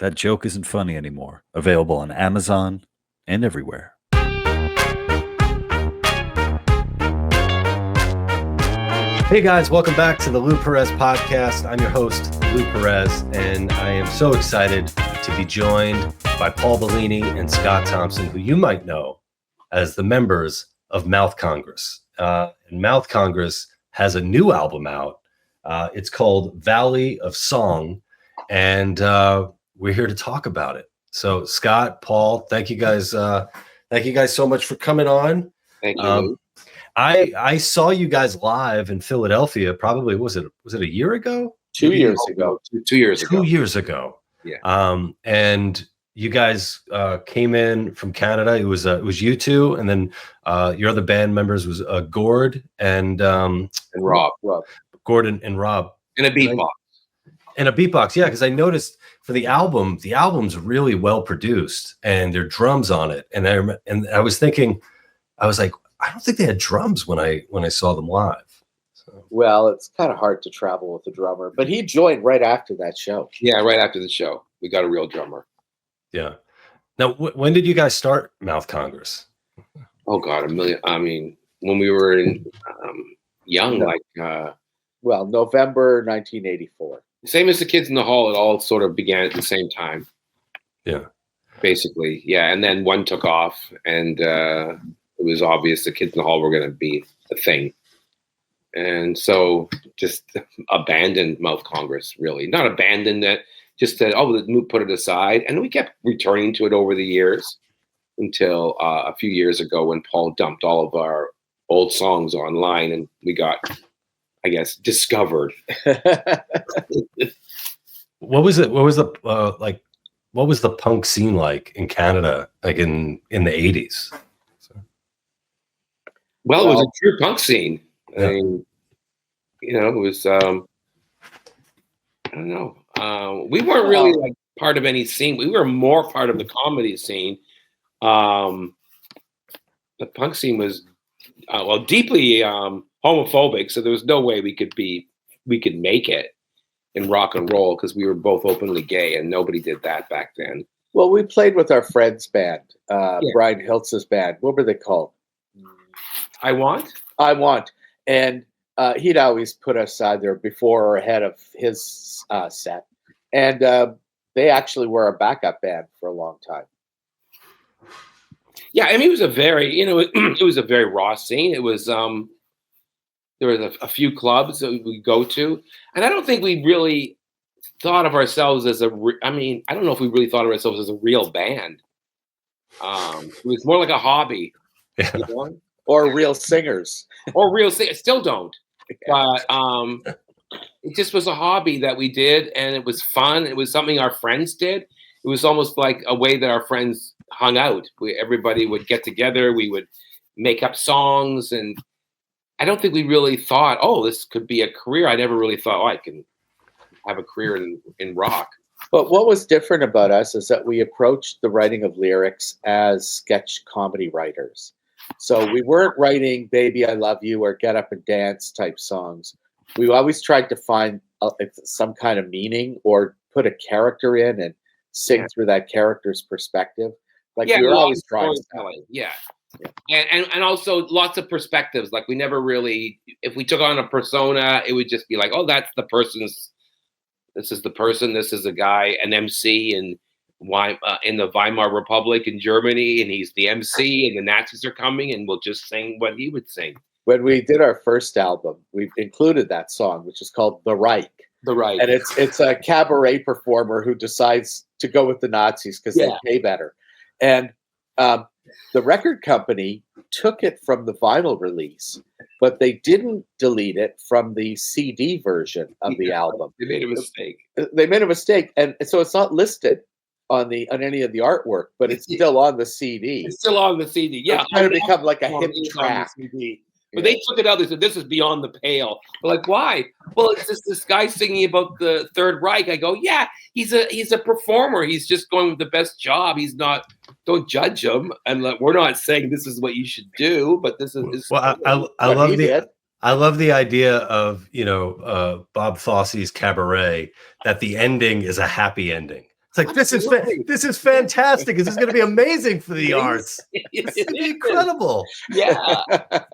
That Joke Isn't Funny Anymore. Available on Amazon and everywhere. Hey guys, welcome back to the Lou Perez podcast. I'm your host, Lou Perez, and I am so excited to be joined by Paul Bellini and Scott Thompson, who you might know as the members of Mouth Congress. And Mouth Congress has a new album out. It's called Valley of Song, and we're here to talk about it. So Scott, Paul, thank you guys so much for coming on. Thank you. I saw you guys live in Philadelphia. Probably was it a year ago? 2 years ago. 2 years ago. 2 years ago. Yeah. And you guys came in from Canada. It was you two, and then your other band members was Gord and Rob. Gordon and Rob. And a beatbox. And a beatbox, yeah, because I noticed for the album's really well produced, and there are drums on it. And I was thinking, I was like, I don't think they had drums when I saw them live. So. Well, it's kind of hard to travel with a drummer, but he joined right after that show. Yeah, right after the show, we got a real drummer. Yeah. Now, when did you guys start Mouth Congress? Oh God, a million. I mean, when we were young, November 1984. Same as the Kids in the Hall. It all sort of began at the same time. Yeah. Basically, yeah. And then one took off, and it was obvious the Kids in the Hall were going to be a thing. And so just abandoned Mouth Congress, really. Not abandoned it, just said, put it aside. And we kept returning to it over the years until a few years ago when Paul dumped all of our old songs online, and we got, I guess, discovered. What was the punk scene like in Canada, like in the 80s? Well, it was a true punk scene. Yeah. I mean, it was, I don't know. We weren't really like part of any scene. We were more part of the comedy scene. The punk scene was, deeply homophobic. So there was no way we could make it in rock and roll because we were both openly gay, and nobody did that back then. Well, we played with our friend's band, Brian Hiltz's band. What were they called? I Want. And he'd always put us either before or ahead of his set. And they actually were a backup band for a long time. Yeah, I mean, it was a very, it was a very raw scene. It was, there was a few clubs that we go to. And I don't think we really thought of ourselves as I don't know if we really thought of ourselves as a real band. It was more like a hobby. Yeah. Or real singers. Still don't. But it just was a hobby that we did, and it was fun. It was something our friends did. It was almost like a way that our friends hung out. Everybody would get together. We would make up songs, and I don't think we really thought, this could be a career. I never really thought, I can have a career in rock. But what was different about us is that we approached the writing of lyrics as sketch comedy writers. So we weren't writing Baby, I Love You or Get Up and Dance type songs. We always tried to find some kind of meaning or put a character in and sing through that character's perspective. Like we were always trying to. Yeah. And also lots of perspectives. Like we never really, if we took on a persona, it would just be like, this is the person, this is a guy, an MC in the Weimar Republic in Germany, and he's the MC, and the Nazis are coming, and we'll just sing what he would sing. When we did our first album, we included that song, which is called The Reich. The Reich. And it's a cabaret performer who decides to go with the Nazis because they pay better. And the record company took it from the vinyl release, but they didn't delete it from the CD version of the album. They made a mistake. And so it's not listed on any of the artwork, but it's still on the CD. It's still on the CD. Yeah. It's kind of become like a hip track. But they took it out. They said, this is beyond the pale. We're like, why? Well, it's just this guy singing about the Third Reich. I go, yeah, he's a performer. He's just going with the best job. He's not, don't judge him. And we're not saying this is what you should do, but this is. Well, I love the idea of, Bob Fosse's Cabaret, that the ending is a happy ending. It's like this is fantastic. This is going to be amazing for the arts. It's going to be incredible. Yeah.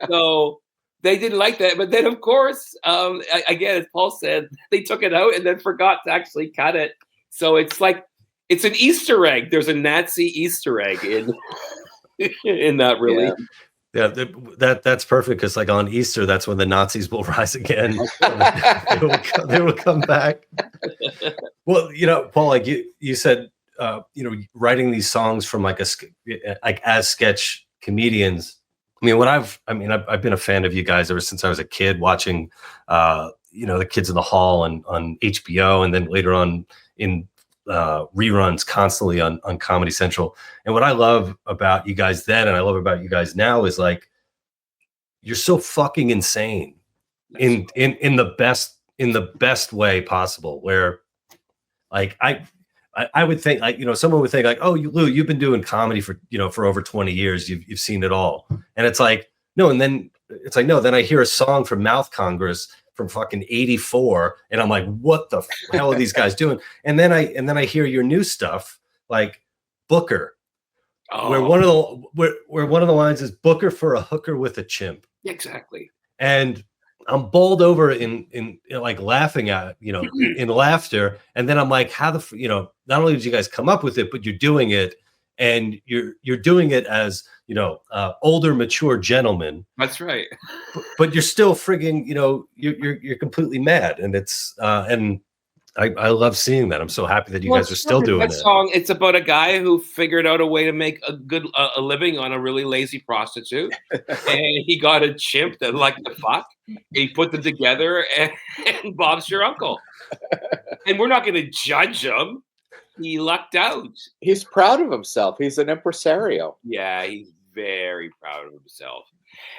So they didn't like that, but then of course, again, as Paul said, they took it out and then forgot to actually cut it. So it's like it's an Easter egg. There's a Nazi Easter egg in that release. Yeah, that's perfect because like on Easter, that's when the Nazis will rise again. They will come back. Well, Paul, like you said, writing these songs from like as sketch comedians. I mean, I've been a fan of you guys ever since I was a kid, watching, the Kids in the Hall on HBO, and then later on in reruns constantly on Comedy Central. And what I love about you guys then, and I love about you guys now, is like you're so fucking insane in the best way possible. Where like I would think, like, someone would think like, oh, Lou, you've been doing comedy for over 20 years. You've seen it all. And it's like, no. And then it's like, no, then I hear a song from Mouth Congress from fucking 84. And I'm like, what the hell are these guys doing? And then I hear your new stuff, like Booker, where one of the lines is Booker for a hooker with a chimp. Exactly. And I'm bowled over in like laughing at, in laughter. And then I'm like, how not only did you guys come up with it, but you're doing it, and you're doing it as, older, mature gentlemen. That's right. But you're still frigging, you're completely mad. And it's, and I love seeing that. I'm so happy that you guys are still doing that it. Song, it's about a guy who figured out a way to make a living on a really lazy prostitute. And he got a chimp that liked to fuck. He put them together, and Bob's your uncle. And we're not going to judge him. He lucked out. He's proud of himself. He's an impresario. Yeah, he's very proud of himself.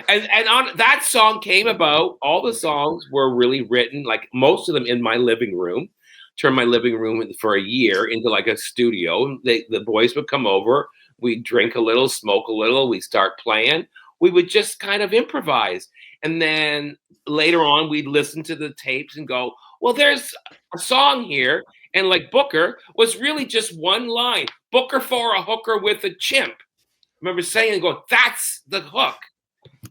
And on that song came about, all the songs were really written, like most of them in my living room. Turned my living room for a year into like a studio. The boys would come over. We'd drink a little, smoke a little. We'd start playing. We would just kind of improvise. And then later on, we'd listen to the tapes and go, well, there's a song here. And like Booker was really just one line. Booker for a hooker with a chimp. I remember saying and going, that's the hook.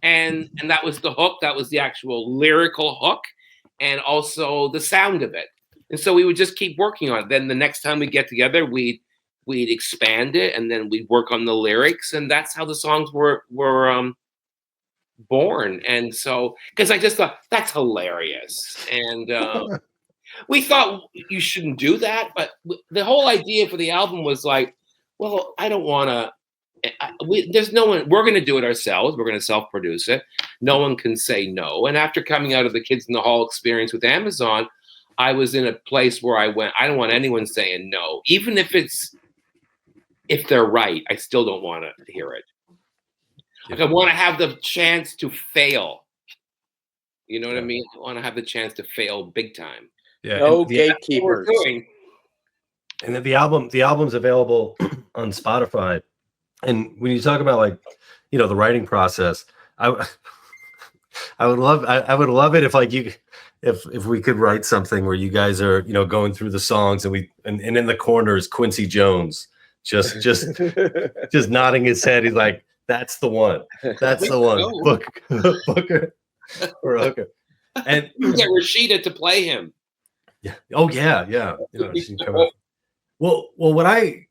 And that was the hook. That was the actual lyrical hook. And also the sound of it. And so we would just keep working on it. Then the next time we get together, we'd expand it, and then we'd work on the lyrics. And that's how the songs were born. And so, because I just thought, that's hilarious. And we thought you shouldn't do that. But the whole idea for the album was like, well, I don't want to. There's no one. We're going to do it ourselves. We're going to self-produce it. No one can say no. And after coming out of the Kids in the Hall experience with Amazon, I was in a place where I went, I don't want anyone saying no. Even if they're right, I still don't want to hear it. Like, I want to have the chance to fail. You know what I mean? I want to have the chance to fail big time. Yeah. No gatekeepers. And then the album's available on Spotify. And when you talk about like, the writing process, I would love it if like if we could write something where you guys are, going through the songs and in the corner is Quincy Jones just nodding his head. He's like, that's the one. That's the one. Booker or Hooker. And you get Rashida to play him. Yeah. Oh yeah. Yeah. She can come out. Well, what I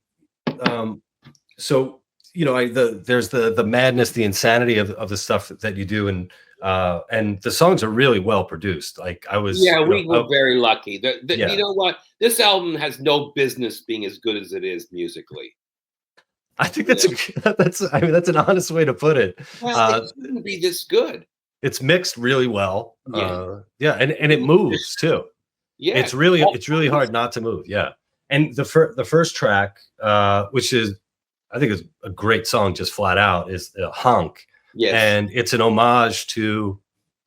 there's the madness, the insanity of the stuff that you do, and the songs are really well produced. Like I was, we were very lucky. You know what? This album has no business being as good as it is musically. I think that's an honest way to put it. Well, it shouldn't be this good. It's mixed really well. And it moves too. Yeah, it's really hard not to move. Yeah, and the first track, which is, I think is a great song, just flat out, is Honk. Yes. And it's an homage to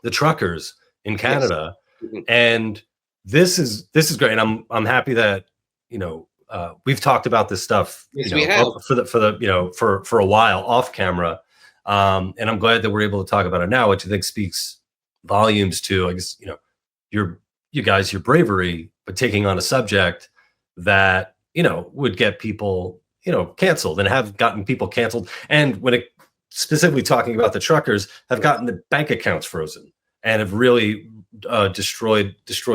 the truckers in Canada. Yes. And this is great. And I'm happy that, we've talked about this stuff we have. for a while off camera. And I'm glad that we're able to talk about it now, which I think speaks volumes to, I guess, your bravery, but taking on a subject that would get people, canceled and have gotten people canceled. And when it specifically talking about the truckers, have gotten the bank accounts frozen and have really destroyed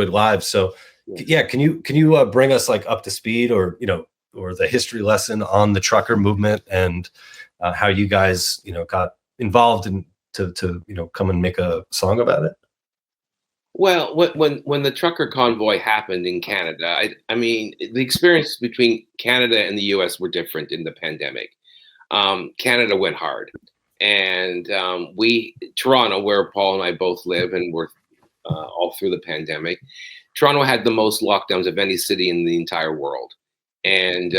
lives. So yeah, can you bring us like up to speed, or or the history lesson on the trucker movement and how you guys got involved in to come and make a song about it? Well, when the trucker convoy happened in Canada, I mean, the experience between Canada and the U.S. were different in the pandemic. Canada went hard, and Toronto, where Paul and I both live and were all through the pandemic, Toronto had the most lockdowns of any city in the entire world, and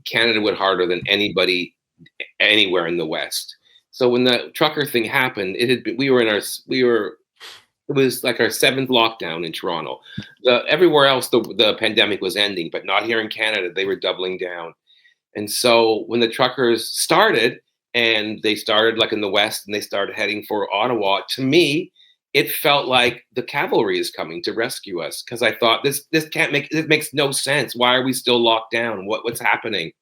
Canada went harder than anybody anywhere in the West. So when the trucker thing happened, it was like our 7th lockdown in Toronto. Everywhere else, the pandemic was ending, but not here in Canada. They were doubling down. And so when the truckers started, and they started like in the West, and they started heading for Ottawa, to me, it felt like the cavalry is coming to rescue us. Because I thought, this makes no sense. Why are we still locked down? What's happening?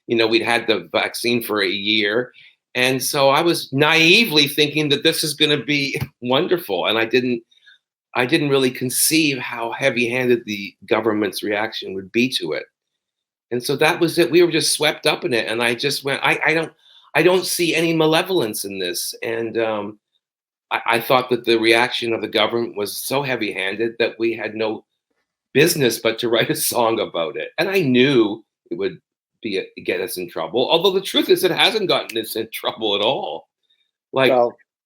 We'd had the vaccine for a year. And so I was naively thinking that this is going to be wonderful. And I didn't really conceive how heavy-handed the government's reaction would be to it. And so that was it. We were just swept up in it. And I just went, I don't see any malevolence in this. And I thought that the reaction of the government was so heavy-handed that we had no business but to write a song about it. And I knew it would get us in trouble. Although the truth is, it hasn't gotten us in trouble at all. Like,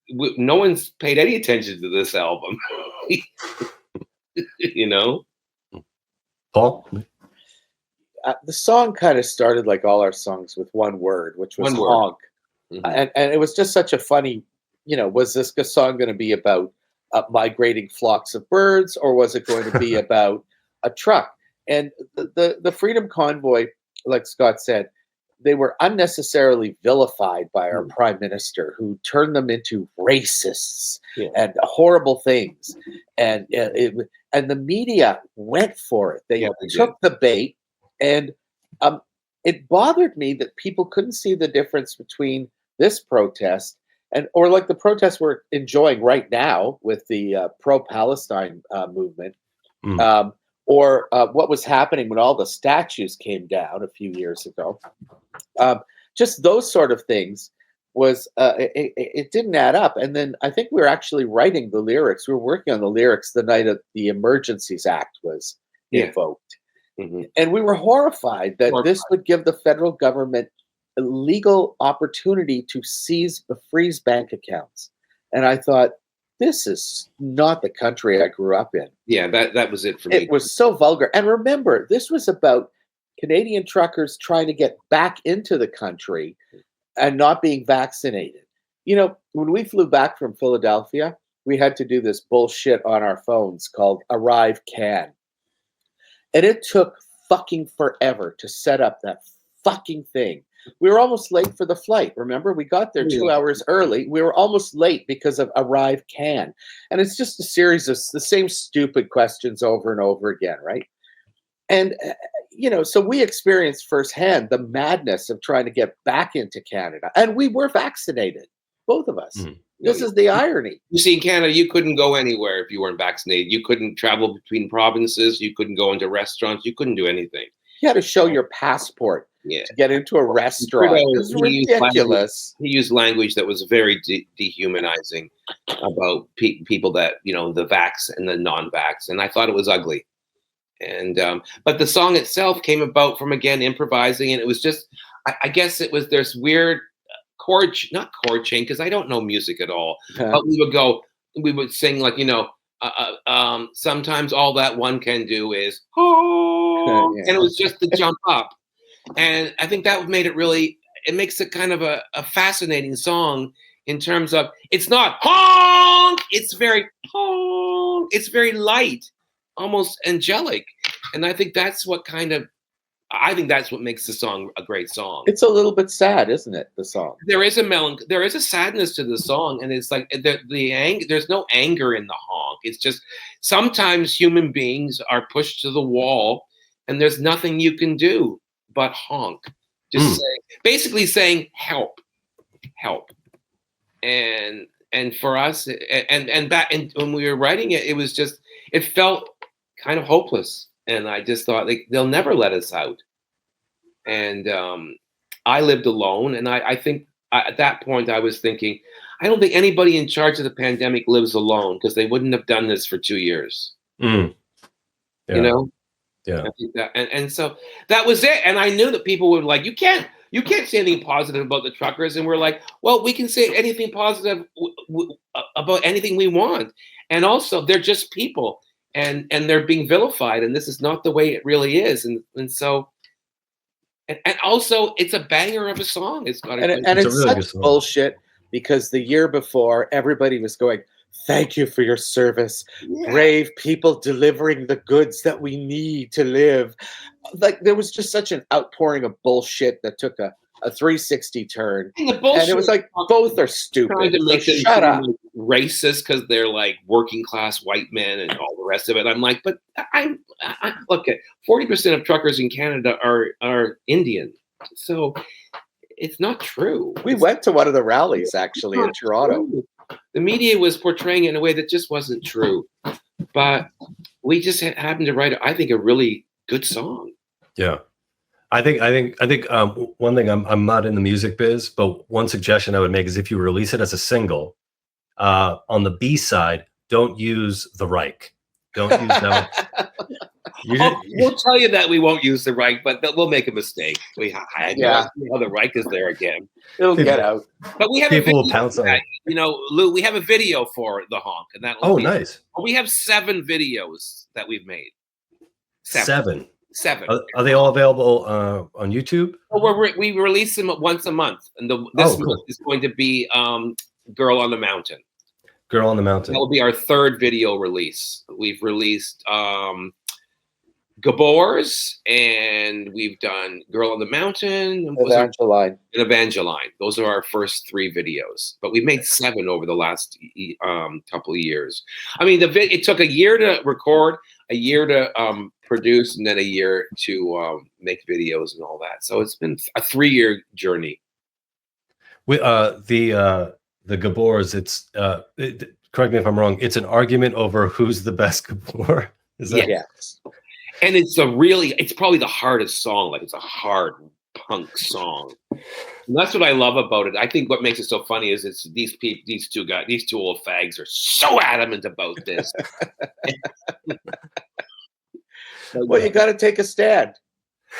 no one's paid any attention to this album. Paul? The song kind of started like all our songs with one word, which was honk. Mm-hmm. And it was just such a funny, was this song going to be about migrating flocks of birds, or was it going to be about a truck? And the Freedom Convoy, like Scott said, they were unnecessarily vilified by our prime minister, who turned them into racists and horrible things. And the media went for it. They took the bait, and it bothered me that people couldn't see the difference between this protest or like the protests we're enjoying right now with the pro-Palestine movement. Or what was happening when all the statues came down a few years ago. Just those sort of things was, it didn't add up. And then I think we were actually writing the lyrics. We were working on the lyrics the night of the Emergencies Act was invoked. Mm-hmm. And we were horrified that this would give the federal government a legal opportunity to freeze bank accounts. And I thought, this is not the country I grew up in. Yeah, that was it for me. It was so vulgar. And remember, this was about Canadian truckers trying to get back into the country and not being vaccinated. When we flew back from Philadelphia, we had to do this bullshit on our phones called Arrive Can. And it took fucking forever to set up that fucking thing. We were almost late for the flight. Remember, we got there 2 hours early. We were almost late because of Arrive Can. And it's just a series of the same stupid questions over and over again, right? And, so we experienced firsthand the madness of trying to get back into Canada. And we were vaccinated, both of us. This is the irony. You see, in Canada, you couldn't go anywhere if you weren't vaccinated. You couldn't travel between provinces. You couldn't go into restaurants. You couldn't do anything. You had to show your passport. To get into a restaurant. It's ridiculous. He used language that was very dehumanizing about people that, the vax and the non-vax. And I thought it was ugly. And but the song itself came about from, again, improvising. And it was just, I guess it was this weird not chord chain, because I don't know music at all. But we would sing like, sometimes all that one can do is, and it was just the jump up. And I think that made it makes it kind of a fascinating song in terms of, it's not honk, it's very honk, it's very light, almost angelic. And I think that's what makes the song a great song. It's a little bit sad, isn't it, the song? There is a sadness to the song, and it's like there's no anger in the honk. It's just sometimes human beings are pushed to the wall and there's nothing you can do. but honk. Just basically saying help. And for us, and back and when we were writing it, it was just, it felt kind of hopeless. And I just thought, like, they'll never let us out. And I lived alone, and I think at that point I was thinking, I don't think anybody in charge of the pandemic lives alone, because they wouldn't have done this for 2 years. Yeah. You know? Yeah. I think that, and so that was it. And I knew that people would like, you can't say anything positive about the truckers. And we're like, well, we can say anything positive about anything we want. And also, they're just people, and they're being vilified, and this is not the way it really is. And so, and also, it's a banger of a song. It's got it's really such bullshit, because the year before, everybody was going, thank you for your service. Yeah. Brave people delivering the goods that we need to live. Like, there was just such an outpouring of bullshit that took a 360 turn. And it was like, both are stupid. Trying to make them shut up. Racist because they're like working class white men and all the rest of it. I'm like, but I look at 40% of truckers in Canada are Indian. So it's not true. We went to one of the rallies actually in Toronto. True. The media was portraying it in a way that just wasn't true. But we just happened to write, I think, a really good song. Yeah. I think one thing, I'm not in the music biz, but one suggestion I would make is if you release it as a single, on the B side, don't use the Reich. Don't use that. We'll tell you that we won't use the Reich, but we'll make a mistake. How the Reich is there again. It'll get out. But we have people will pounce on it. You know, Lou, we have a video for the honk, and that. Nice. We have 7 videos that we've made. 7. Are they all available on YouTube? Well, we release them once a month, and this month is going to be "Girl on the Mountain." Girl on the Mountain. That will be our 3rd video release. We've released Gabors, and we've done Girl on the Mountain, Evangeline. And Evangeline. Those are our first 3 videos, but we've made 7 over the last couple of years. I mean, it took a year to record, a year to produce, and then a year to make videos and all that. So it's been a 3-year journey. With the Gabors, it's correct me if I'm wrong, it's an argument over who's the best Gabor. Is that? Yes. And it's probably the hardest song. Like, it's a hard punk song. And that's what I love about it. I think what makes it so funny is it's these two old fags are so adamant about this. Well, you got to take a stand.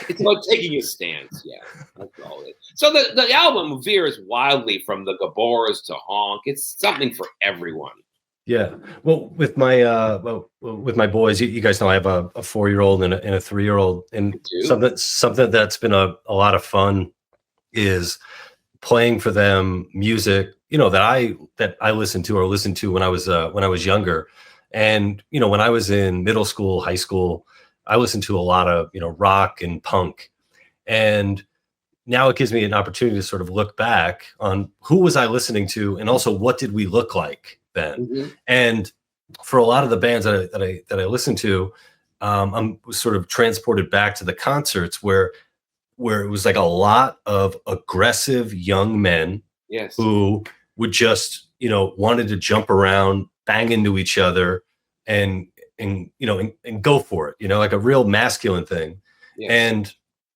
It's about taking a stance, yeah. That's all it is. So the album veers wildly from the Gabors to honk. It's something for everyone. Yeah. Well, with my with my boys, you guys know I have a 4-year-old and a 3-year-old, and something that's been a lot of fun is playing for them music, you know, that I listened to when I was younger. And, you know, when I was in middle school, high school, I listened to a lot of, you know, rock and punk. And now it gives me an opportunity to sort of look back on who was I listening to, and also what did we look like then. Mm-hmm. And for a lot of the bands that I listened to, I'm sort of transported back to the concerts where it was like a lot of aggressive young men, yes, who would just, you know, wanted to jump around, bang into each other, and go for it, you know, like a real masculine thing. Yes. And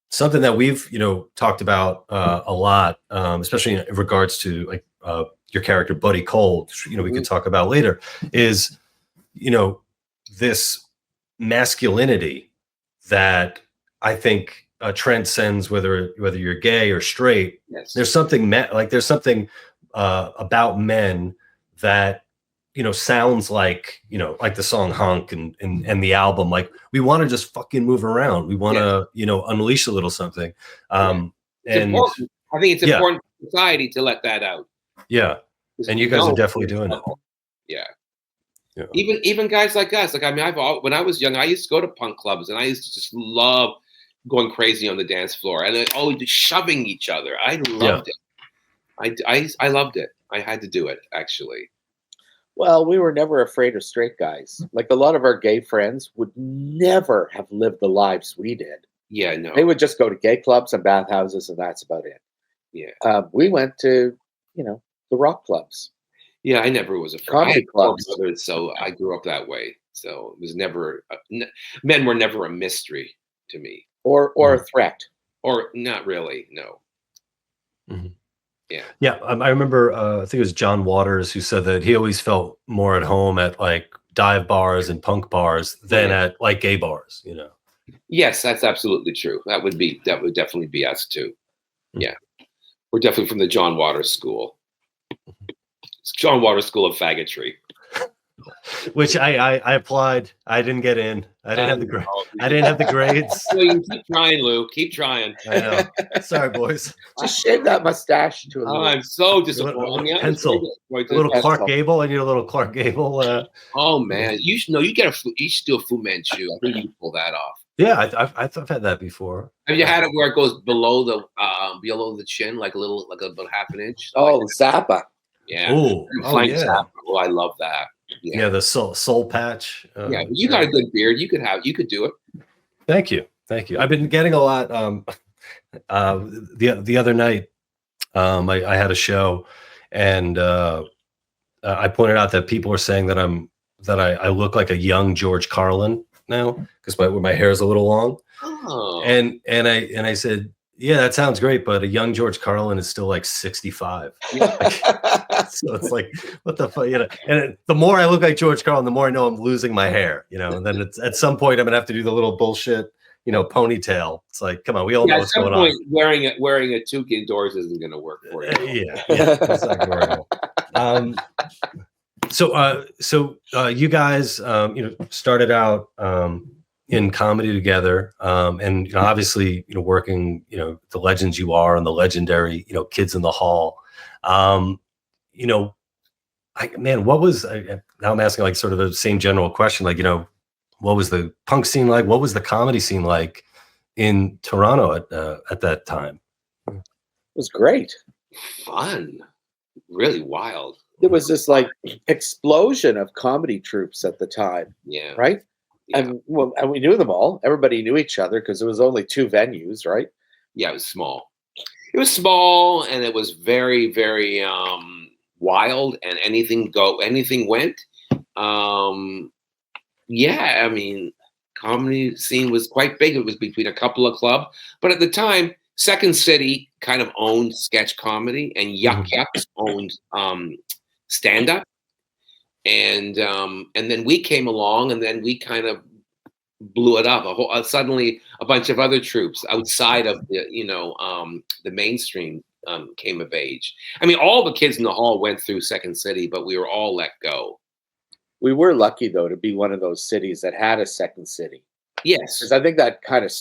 something that we've, you know, talked about a lot, especially in regards to like your character, Buddy Cole, you know, we could talk about later, is, you know, this masculinity that I think transcends whether you're gay or straight. Yes. There's something about men that, you know, sounds like, you know, like the song Honk and the album, like we want to just fucking move around. We want to, you know, unleash a little something. And important. I think it's important for society to let that out. Yeah. And you guys are definitely doing it. Yeah. Yeah. Even guys like us, like, I mean, when I was young, I used to go to punk clubs and I used to just love going crazy on the dance floor and always shoving each other. I loved it. I loved it. I had to do it, actually. Well, we were never afraid of straight guys. Like a lot of our gay friends would never have lived the lives we did. Yeah, no. They would just go to gay clubs and bathhouses, and that's about it. Yeah. We went to, the rock clubs. Yeah, I never was afraid. Comedy I had four clubs. brothers, so I grew up that way. So it was never men were never a mystery to me, Or a threat. or not really. No. Mhm. Yeah. Yeah, I remember. I think it was John Waters who said that he always felt more at home at like dive bars and punk bars than Yeah. at like gay bars. Yes, that's absolutely true. That would definitely be us too. Mm. Yeah, we're definitely from the John Waters school. It's John Waters School of Faggotry. Which I applied. I didn't get in. I didn't have the I didn't have the grades. Well, you keep trying, Lou. Keep trying. I know. Sorry, boys. Just shave that mustache to a little. I'm so A disappointed. little pencil. A little Pencil. Clark Gable. I need a little Clark Gable. Oh man, you should know. You should do a Fu Manchu. I think you can pull that off. Yeah, I've had that before. Have you had it where it goes below the chin, like about half an inch? Oh, Zappa. Yeah. Ooh, Flank yeah. tap. Oh, I love that. Yeah, the soul patch. Yeah, you got a good beard. You could do it. Thank you. I've been getting a lot. The other night, I had a show, and I pointed out that people are saying that I look like a young George Carlin now because my hair is a little long. Oh. And I said, yeah, that sounds great, but a young George Carlin is still like 65. So it's like, what the fuck, And the more I look like George Carlin, the more I know I'm losing my hair, And then it's at some point I'm gonna have to do the little bullshit, ponytail. It's like, come on, we all know what's going on. Wearing a toque indoors isn't gonna work for you. Yeah, it's not gonna work. So you guys, started out in comedy together, and obviously, working, the legends you are and the legendary, Kids in the Hall. What was now I'm asking like sort of the same general question, like, what was the punk scene like? What was the comedy scene like in Toronto at that time? It was great. Fun, really wild. There was this like explosion of comedy troupes at the time. Yeah. Right. Yeah. And we knew them all. Everybody knew each other because there was only 2 venues, right? Yeah, it was small. It was small, and it was very, very wild, and anything went. Yeah, I mean, comedy scene was quite big. It was between a couple of clubs, but at the time, Second City kind of owned sketch comedy, and Yuck Yucks owned stand-up. And then we came along, and then we kind of blew it up. Suddenly, a bunch of other troops outside of the mainstream came of age. I mean, all the Kids in the Hall went through Second City, but we were all let go. We were lucky though to be one of those cities that had a Second City. Yes, because I think that kind of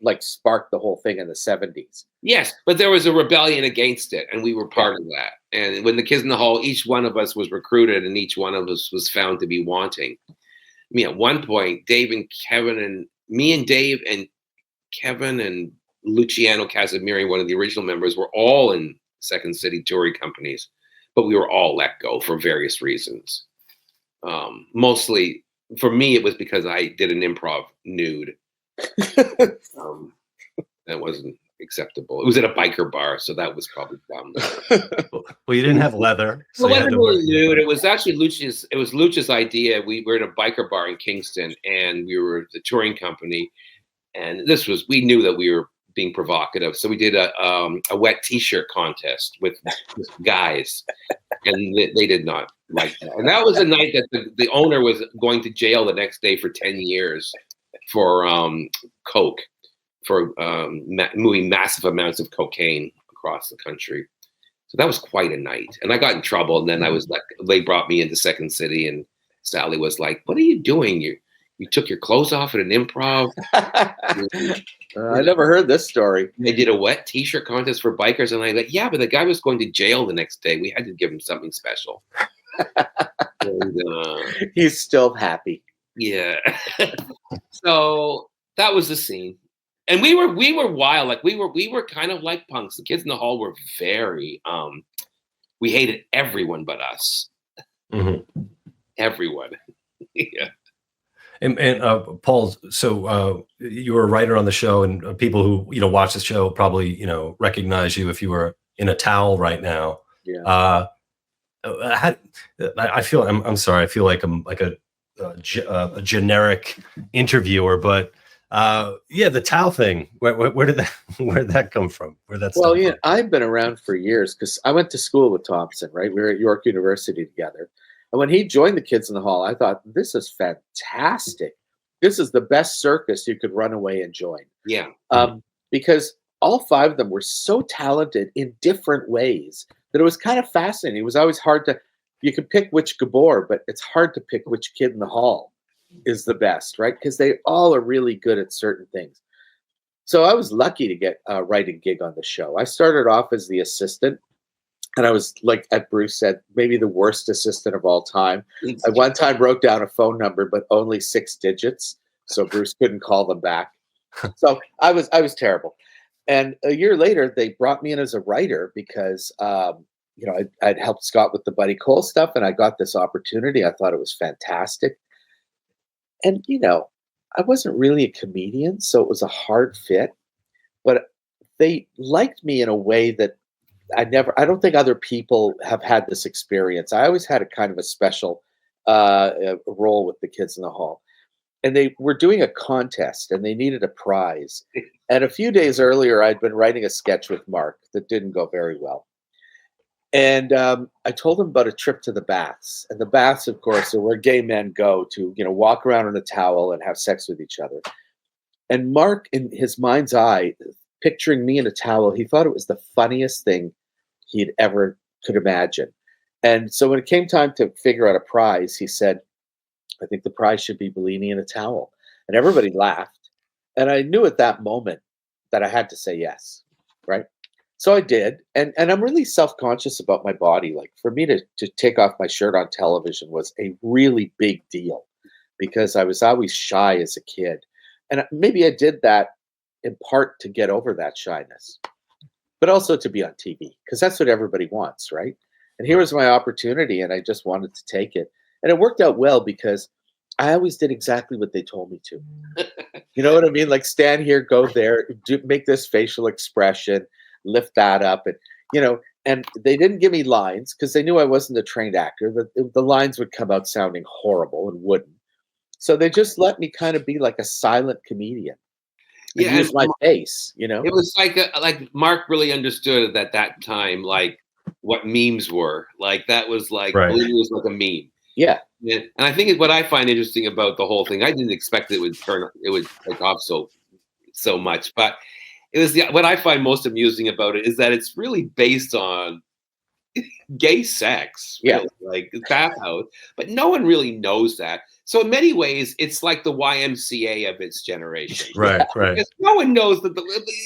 like sparked the whole thing in the 70s. Yes, but there was a rebellion against it, and we were part of that. And when the Kids in the Hall, each one of us was recruited, and each one of us was found to be wanting. I mean, at one point, Dave and Kevin and Luciano Casimiri, one of the original members, were all in Second City touring companies, but we were all let go for various reasons. Mostly, for me, it was because I did an improv nude. That wasn't acceptable. It was at a biker bar, so that was probably dumb. Well, you didn't have leather. So it wasn't really nude. It was actually Lucia's. It was Lucia's idea. We were at a biker bar in Kingston, and we were the touring company. And we knew that we were being provocative, so we did a wet T-shirt contest with guys, and they did not like that. And that was a night that the owner was going to jail the next day for 10 years for coke, for moving massive amounts of cocaine across the country. So that was quite a night, and I got in trouble. And then I was like, they brought me into Second City, and Sally was like, "What are you doing? You took your clothes off at an improv." I never heard this story. They did a wet T-shirt contest for bikers, and I like, yeah, but the guy was going to jail the next day. We had to give him something special. And, he's still happy. Yeah. So that was the scene, and we were wild. Like we were kind of like punks. The Kids in the Hall were very. We hated everyone but us. Mm-hmm. Everyone. Yeah. And Paul, so you were a writer on the show, and people who watch the show probably recognize you if you were in a towel right now. Yeah. I feel I'm sorry. I feel like I'm like a generic interviewer, but the towel thing. Where did that come from? Well, yeah, I've been around for years because I went to school with Thompson. Right, we were at York University together, and when he joined the Kids in the Hall, I thought this is fantastic. This is the best circus you could run away and join. Yeah. Because all 5 of them were so talented in different ways that it was kind of fascinating. It was always hard to, you could pick which Gabor, but it's hard to pick which kid in the hall is the best, right? Because they all are really good at certain things. So I was lucky to get a writing gig on the show. I started off as the assistant, and I was, like Bruce said, maybe the worst assistant of all time. I one time wrote down a phone number, but only 6 digits, so Bruce couldn't call them back. So I was terrible. And a year later, they brought me in as a writer because, I'd helped Scott with the Buddy Cole stuff, and I got this opportunity. I thought it was fantastic. And, I wasn't really a comedian, so it was a hard fit. But they liked me in a way that I don't think other people have had this experience. I always had a kind of a special role with the Kids in the Hall. And they were doing a contest, and they needed a prize. And a few days earlier, I'd been writing a sketch with Mark that didn't go very well. And I told him about a trip to the baths. And the baths, of course, are where gay men go to, walk around in a towel and have sex with each other. And Mark, in his mind's eye, picturing me in a towel, he thought it was the funniest thing he'd ever could imagine. And so when it came time to figure out a prize, he said, I think the prize should be Bellini in a towel. And everybody laughed. And I knew at that moment that I had to say yes, right? So I did. And I'm really self-conscious about my body. Like, for me to take off my shirt on television was a really big deal because I was always shy as a kid. And maybe I did that in part to get over that shyness, but also to be on TV because that's what everybody wants, right? And here was my opportunity, and I just wanted to take it. And it worked out well because I always did exactly what they told me to. You know what I mean? Like, stand here, go there, make this facial expression, lift that up. And, and they didn't give me lines because they knew I wasn't a trained actor. The lines would come out sounding horrible and wouldn't. So they just let me kind of be like a silent comedian. And use my face, It was like Mark really understood at that time, like, what memes were. Like, that was like, right. It was like a meme. Yeah. And I think what I find interesting about the whole thing, I didn't expect it would take off so much, but it was what I find most amusing about it is that it's really based on gay sex, really, like bathhouse, but no one really knows that. So in many ways, it's like the YMCA of its generation. Right. Because no one knows that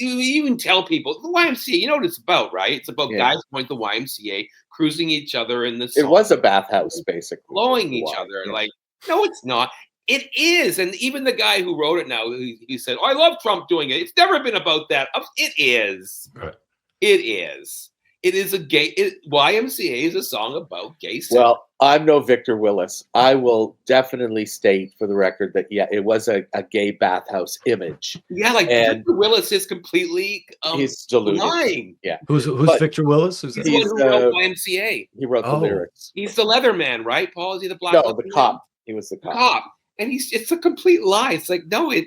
you even tell people the YMCA. You know what it's about, right? It's about guys going to the YMCA, cruising each other in the. It was a bathhouse, basically, blowing each other. Yeah. Like, no, it's not. It is, and even the guy who wrote it now, he said, "I love Trump doing it." It's never been about that. It is. Right. It is. It is a gay. YMCA is a song about gay sex. Well, I'm no Victor Willis. I will definitely state for the record that it was a gay bathhouse image. Yeah, like Victor Willis is completely he's deluded. Lying. Yeah. Who's Victor Willis? He's the one who wrote YMCA. He wrote the lyrics. He's the leather man, right? Paul, is he the black? No, the cop. He was the cop. And it's a complete lie. It's like, no, you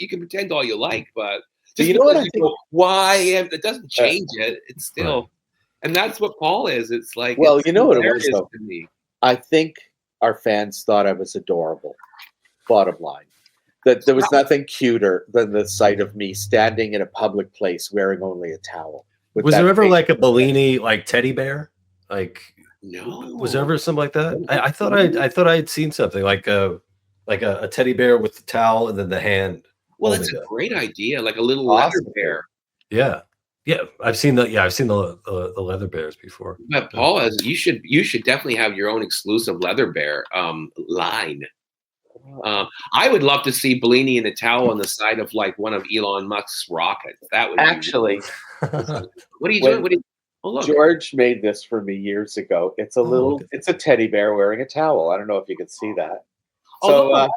can pretend all you like, but just you know what I think? Why? It doesn't change it. It's still, and that's what Paul is. It's like, well, you know what it was though. I think our fans thought I was adorable. Bottom line, that there was nothing cuter than the sight of me standing in a public place wearing only a towel. Was there ever like a Bellini like teddy bear? Like, no, was there ever something like that? I thought I'd seen something like a teddy bear with the towel and then the hand. Well, that's a great idea, like a little leather bear. Yeah, I've seen the leather bears before. But Paul, you should definitely have your own exclusive leather bear line. I would love to see Bellini in a towel on the side of like one of Elon Musk's rockets. That would actually. What are you doing? Oh, look. George made this for me years ago. It's a it's a teddy bear wearing a towel. I don't know if you can see that. So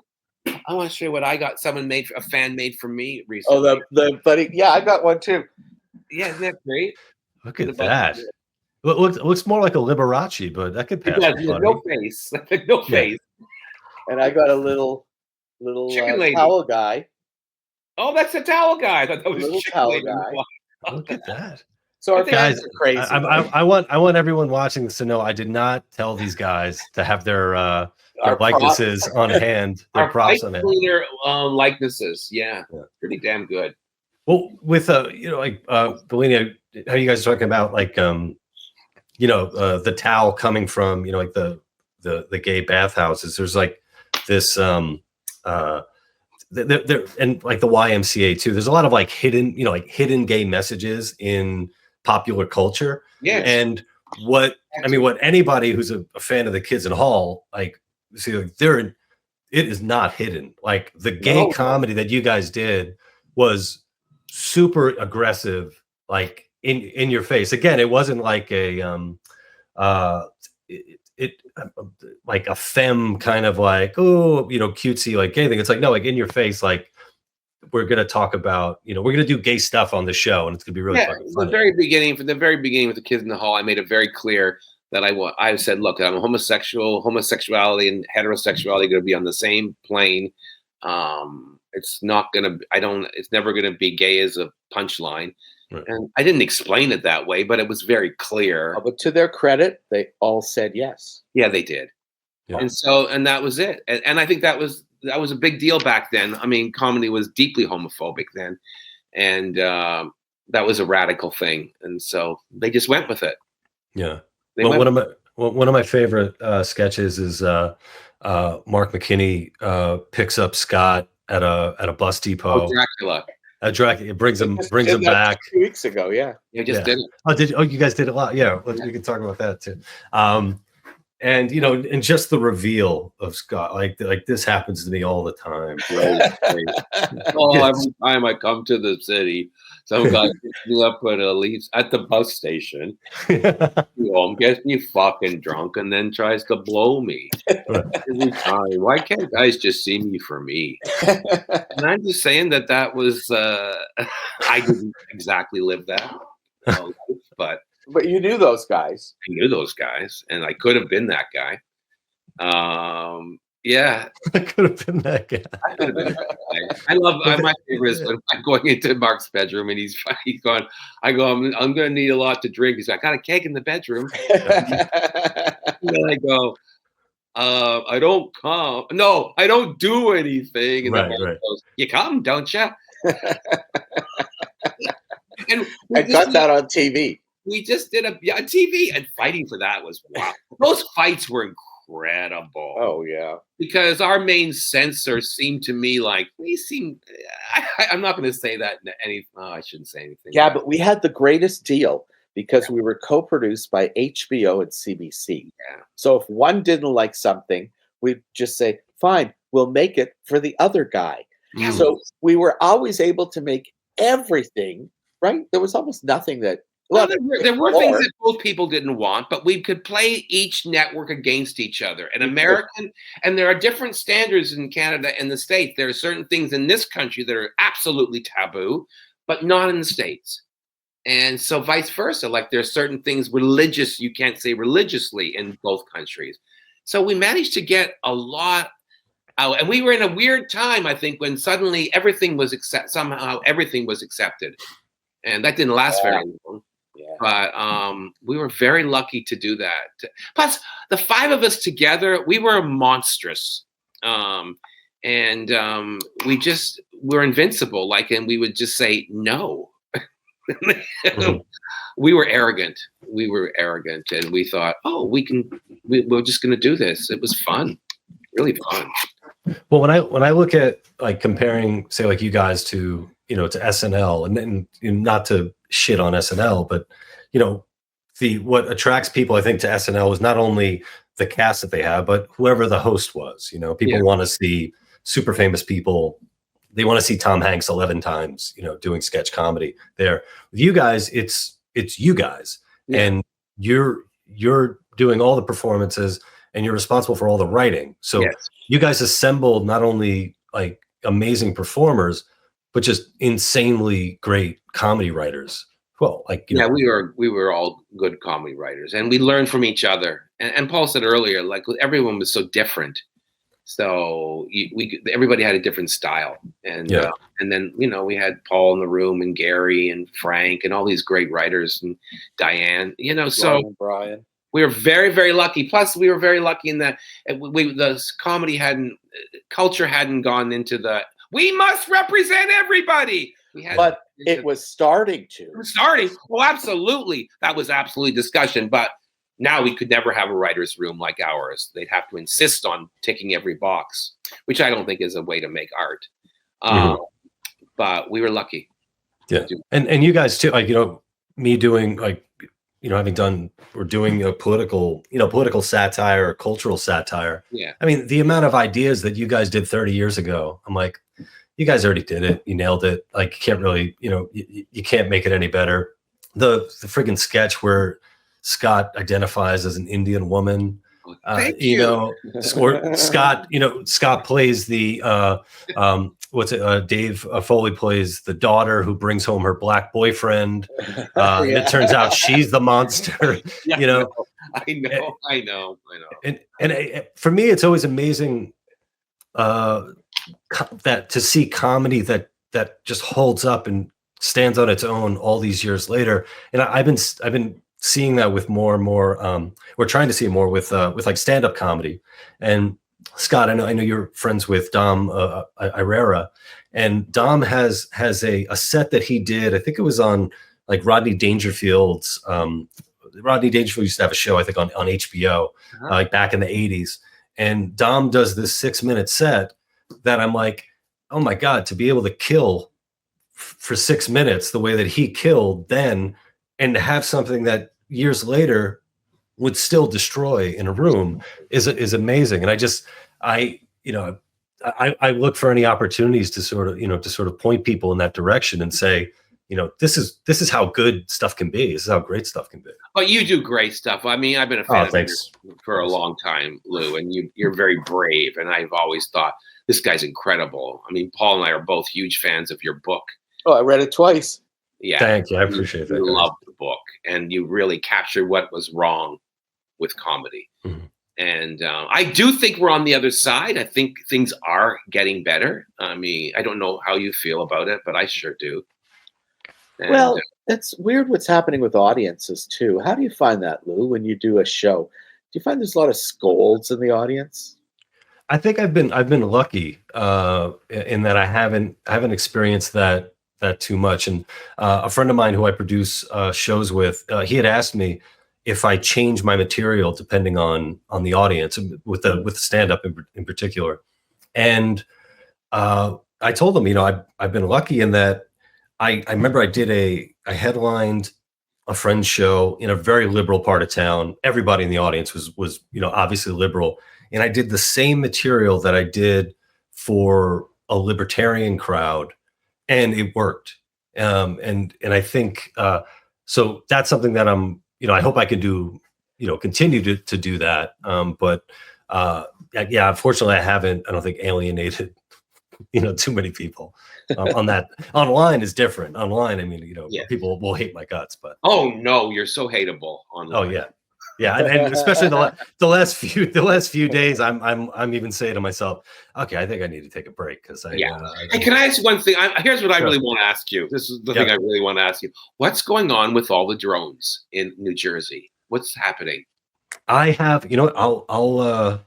I want to show you what I got. A fan made for me recently. Oh, the buddy. Yeah, I got one too. Yeah, isn't that great? Look at that. Looks more like a Liberace, but that could pass. No face. No face. And I got a little Chicken lady. towel guy. Oh, that's a towel guy. I thought that was Little chicken towel lady. guy. Look at that. So our Guys, fans are crazy. I want everyone watching this to know I did not tell these guys to have their likenesses on hand. Their props on hand. Cleaner likenesses. Yeah, pretty damn good. Well, with Bellini, how you guys are talking about like the towel coming from like the gay bathhouses. There's like this there and like the YMCA too. There's a lot of like hidden gay messages in popular culture. Yeah. And what anybody who's a fan of the Kids in Hall, like, see, like it is not hidden. Like the gay comedy that you guys did was super aggressive, like in your face. Again, it wasn't like like a femme kind of like, cutesy, like gay thing. It's like, no, like in your face, like we're going to talk about, we're going to do gay stuff on the show, and it's going to be really fucking funny. From the very beginning with the Kids in the Hall, I made it very clear that I said, look, I'm a homosexual. Homosexuality and heterosexuality are going to be on the same plane. It's never going to be gay as a punchline. Right. And I didn't explain it that way, but it was very clear. But to their credit, they all said yes. Yeah, they did. Yeah. And that was it. And I think that was a big deal back then. I mean, comedy was deeply homophobic then, and that was a radical thing. And so they just went with it. Yeah. One of my favorite sketches is Mark McKinney picks up Scott at a bus depot. Dracula. It brings him back 2 weeks ago. Yeah. You just did it. You guys did a lot. Yeah. We can talk about that too. And and just the reveal of Scott, like this happens to me all the time. Every time I come to the city, some guy picks me up at the bus station. Gets me fucking drunk and then tries to blow me every time. Why can't guys just see me for me? And I'm just saying that was I didn't exactly live that life, But you knew those guys. I knew those guys, and I could have been that guy. Yeah. I could have been that guy. My favorite is when I'm going into Mark's bedroom and he's going, I'm going to need a lot to drink. He's like, I got a keg in the bedroom. And then I go, I don't come. No, I don't do anything. And then Mark goes, you come, don't you? And I got that on TV. We just did a TV, and fighting for that was wow. Those fights were incredible. Oh yeah, because our main censor seemed to me like I'm not going to say that I shouldn't say anything. Yeah, but we had the greatest deal because we were co-produced by HBO and CBC. Yeah. So if one didn't like something, we'd just say, "Fine, we'll make it for the other guy." Mm. So we were always able to make everything right. There was almost nothing that. Well, there were things that both people didn't want, but we could play each network against each other. And there are different standards in Canada and the States. There are certain things in this country that are absolutely taboo, but not in the States. And so vice versa. Like there are certain things religious, you can't say religiously in both countries. So we managed to get a lot out. And we were in a weird time, I think, when suddenly everything was accepted. And that didn't last very long. Yeah. But we were very lucky to do that. Plus, the five of us together, we were monstrous. And we're invincible. And we would just say no. We were arrogant. And we thought, we're just going to do this. It was fun. Really fun. Well, when I look at like comparing, say, like you guys to to SNL, and not to shit on SNL, but what attracts people, I think, to SNL is not only the cast that they have, but whoever the host was. People want to see super famous people. They want to see Tom Hanks 11 times, doing sketch comedy there. With you guys, it's you guys, and you're doing all the performances, and you're responsible for all the writing. So you guys assembled not only like amazing performers, but just insanely great comedy writers. Well, like, yeah, we were all good comedy writers, and we learned from each other. And Paul said earlier, like everyone was so different, so everybody had a different style. And and then we had Paul in the room, and Gary and Frank, and all these great writers, and Diane. So Brian. We were very, very lucky. Plus, we were very lucky in that the comedy culture hadn't gone into we must represent everybody. But it was starting to. It was starting. Well, absolutely. That was absolutely discussion. But now we could never have a writer's room like ours. They'd have to insist on ticking every box, which I don't think is a way to make art. But we were lucky. Yeah. And you guys too, like, me doing like, having done or doing a political satire or cultural satire. Yeah. I mean, the amount of ideas that you guys did 30 years ago, I'm like, you guys already did it. You nailed it. Like, you can't really, you can't make it any better. The friggin' sketch where Scott identifies as an Indian woman. Thank you. Or Scott, Scott plays the Dave Foley plays the daughter who brings home her black boyfriend. It turns out she's the monster. Yeah, I know. And for me, it's always amazing that to see comedy that just holds up and stands on its own all these years later. And I've been seeing that with more and more. We're trying to see more with like stand-up comedy. And Scott, I know you're friends with Dom Irera, and Dom has a set that he did. I think it was on like Rodney Dangerfield's. Rodney Dangerfield used to have a show, I think, on HBO, like back in the 80s. And Dom does this 6-minute set that I'm like, oh my God, to be able to kill for 6 minutes the way that he killed then, and to have something that years later would still destroy in a room is amazing. And I look for any opportunities to sort of point people in that direction and say, this is how good stuff can be. This is how great stuff can be. But you do great stuff. I mean, I've been a fan of yours for a long time, Lou, and you're very brave. And I've always thought, this guy's incredible. I mean, Paul and I are both huge fans of your book. Oh, I read it twice. Yeah. Thank you. I appreciate that. I love the book, and you really captured what was wrong with comedy. Mm-hmm. And I do think we're on the other side. I think things are getting better. I mean, I don't know how you feel about it, but I sure do. And, well, it's weird what's happening with audiences too. How do you find that, Lou, when you do a show? Do you find there's a lot of scolds in the audience? I think I've been lucky in that I haven't experienced that too much. And a friend of mine who I produce shows with, he had asked me if I change my material depending on the audience, with stand-up in particular. And I told him, I've been lucky in that I remember I headlined a friend's show in a very liberal part of town. Everybody in the audience was obviously liberal. And I did the same material that I did for a libertarian crowd, and it worked. And I think so that's something that I hope I can do, continue to do that. But unfortunately I don't think alienated, too many people on that. Online is different. Online, I mean, people will hate my guts, but. Oh no, you're so hateable online. Oh yeah. Yeah. And especially the last few days, I'm even saying to myself, okay, I think I need to take a break. Hey, can I ask you one thing? Here's what I really want to ask you. This is the thing I really want to ask you. What's going on with all the drones in New Jersey? What's happening? I have, I'll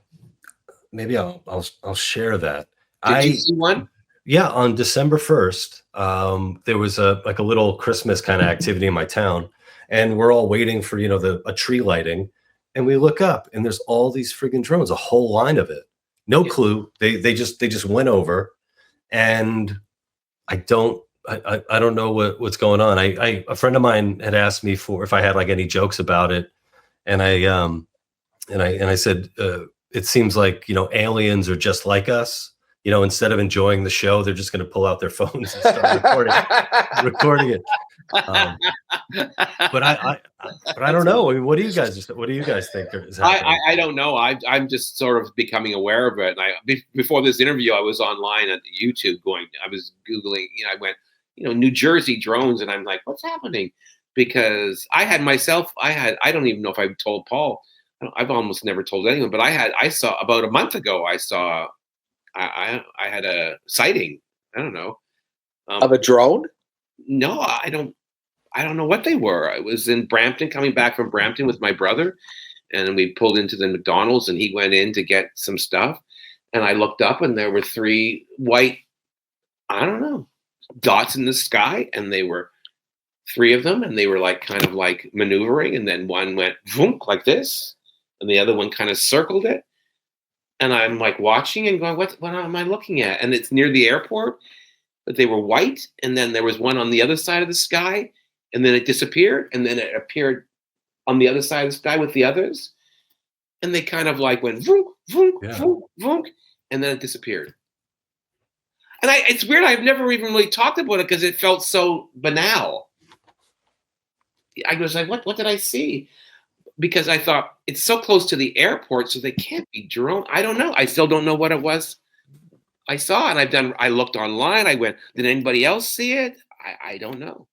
share that. Did you see one? Yeah, on December 1st, there was a little Christmas kind of activity in my town, and we're all waiting for a tree lighting, and we look up, and there's all these friggin' drones, a whole line of it. No clue. They just went over, and I don't know what's going on. A friend of mine had asked me if I had like any jokes about it, and I said it seems like aliens are just like us. Instead of enjoying the show, they're just going to pull out their phones and start recording it. But But I don't know. I mean, what do you guys think is happening? I don't know. I'm just sort of becoming aware of it. And before this interview, I was online at YouTube I was Googling, I went, New Jersey drones. And I'm like, what's happening? Because I don't even know if I told Paul. I've almost never told anyone, but I saw about a month ago, I had a sighting. I don't know. Of a drone? No, I don't know what they were. I was in Brampton, coming back from Brampton with my brother, and we pulled into the McDonald's, and he went in to get some stuff. And I looked up, and there were 3 white, I don't know, dots in the sky, and they were 3 of them, and they were kind of maneuvering, and then one went voonk like this, and the other one kind of circled it. And I'm watching and going, what am I looking at? And it's near the airport, but they were white, and then there was one on the other side of the sky, and then it disappeared, and then it appeared on the other side of the sky with the others, and they kind of went voonk, voonk, voonk, voonk, and then it disappeared. And it's weird. I've never even really talked about it because it felt so banal. I was like, what did I see? Because I thought it's so close to the airport, so they can't be drone. I don't know. I still don't know what it was I saw, and I looked online. I went, did anybody else see it? I don't know.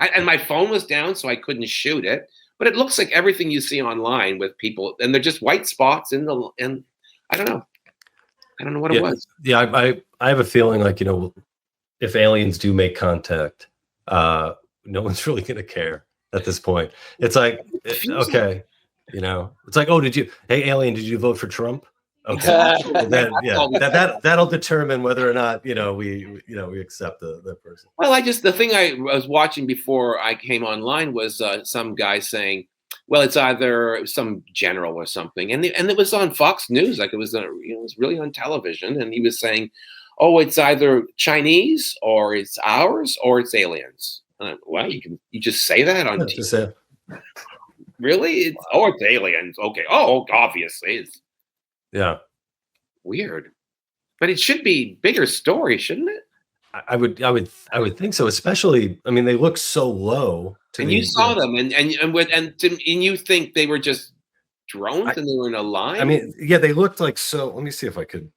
And my phone was down, so I couldn't shoot it. But it looks like everything you see online with people, and they're just white spots and I don't know. I don't know what it was. Yeah, I have a feeling if aliens do make contact, no one's really going to care at this point. It's okay, it's oh, hey alien, did you vote for Trump? Okay, then, that'll determine whether or not we accept the person. Well, the thing I was watching before I came online was some guy saying, well, it's either some general or something, and it was on Fox News, it was it was really on television, and he was saying, oh, it's either Chinese or it's ours or it's aliens. Well, you just say that on TV. Really? It's aliens. Okay. Oh, obviously it's. Yeah. Weird. But it should be bigger story, shouldn't it? I would think so, especially, they look so low. And you saw them and you think they were just drones and they were in a line? They looked like so. Let me see if I could